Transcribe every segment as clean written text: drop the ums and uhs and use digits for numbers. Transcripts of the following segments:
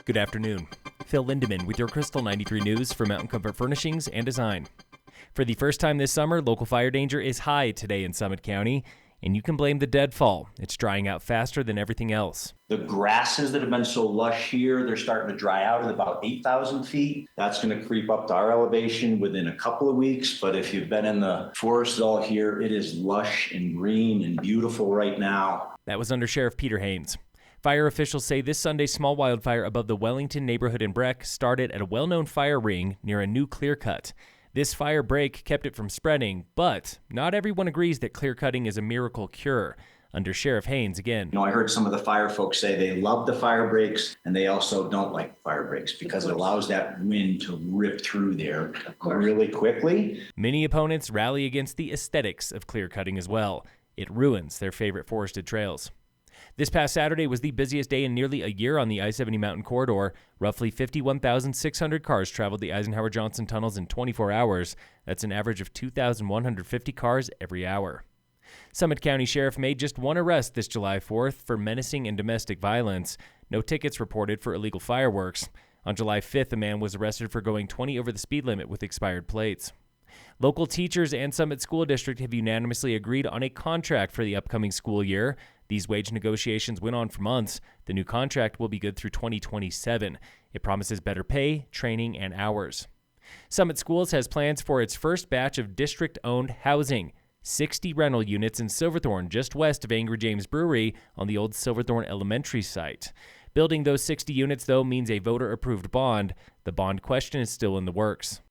Good afternoon. Phil Lindemann with your Krystal 93 News for Mountain Comfort Furnishings and Design. For the first time this summer, local fire danger is high today in Summit County, and you can blame the deadfall. It's drying out faster than everything else. The grasses that have been so lush here, they're starting to dry out at about 8,000 feet. That's going to creep up to our elevation within a couple of weeks. But if you've been in the forests all here, it is lush and green and beautiful right now. That was Under Sheriff Peter Haynes. Fire officials say this Sunday's small wildfire above the Wellington neighborhood in Breck started at a well-known fire ring near a new clear cut. This fire break kept it from spreading, but not everyone agrees that clear cutting is a miracle cure. Under Sheriff Haynes again. I heard some of the fire folks say they love the fire breaks and they also don't like fire breaks because it allows that wind to rip through there really quickly. Many opponents rally against the aesthetics of clear cutting as well. It ruins their favorite forested trails. This past Saturday was the busiest day in nearly a year on the I-70 Mountain Corridor. Roughly 51,600 cars traveled the Eisenhower-Johnson tunnels in 24 hours. That's an average of 2,150 cars every hour. Summit County Sheriff made just one arrest this July 4th for menacing and domestic violence. No tickets reported for illegal fireworks. On July 5th, a man was arrested for going 20 over the speed limit with expired plates. Local teachers and Summit School District have unanimously agreed on a contract for the upcoming school year. These wage negotiations went on for months. The new contract will be good through 2027. It promises better pay, training, and hours. Summit Schools has plans for its first batch of district-owned housing. 60 rental units in Silvertorne, just west of Angry James Brewery on the old Silvertorne Elementary site. Building those 60 units, though, means a voter-approved bond. The bond question is still in the works.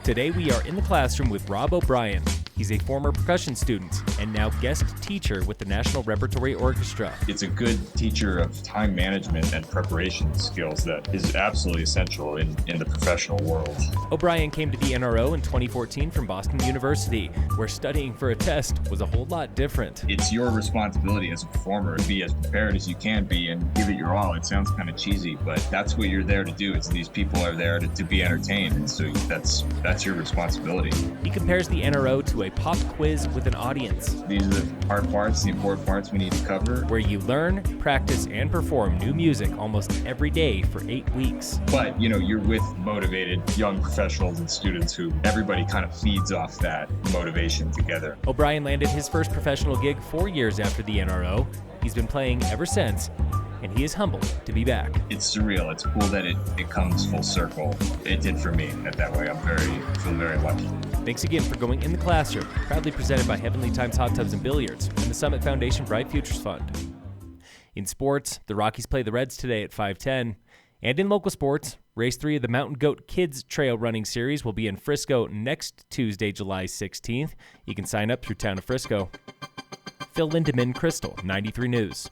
Today we are in the classroom with Rob O'Brien. He's a former percussion student and now guest teacher with the National Repertory Orchestra. It's a good teacher of time management and preparation skills that is absolutely essential in the professional world. O'Brien came to the NRO in 2014 from Boston University, where studying for a test was a whole lot different. It's your responsibility as a performer to be as prepared as you can be and give it your all. It sounds kind of cheesy, but that's what you're there to do. It's these people are there to be entertained, and so that's your responsibility. He compares the NRO to a pop quiz with an audience. These are the hard parts, the important parts we need to cover. Where you learn, practice, and perform new music almost every day for 8 weeks. But, you're with motivated young professionals and students who everybody kind of feeds off that motivation together. O'Brien landed his first professional gig 4 years after the NRO. He's been playing ever since, and he is humbled to be back. It's surreal. It's cool that it comes full circle. It did for me that way. I feel very lucky. Thanks again for going in the classroom. Proudly presented by Heavenly Times Hot Tubs and Billiards and the Summit Foundation Bright Futures Fund. In sports, the Rockies play the Reds today at 5:10. And in local sports, Race 3 of the Mountain Goat Kids Trail Running Series will be in Frisco next Tuesday, July 16th. You can sign up through Town of Frisco. Phil Lindemann, Krystal 93 News.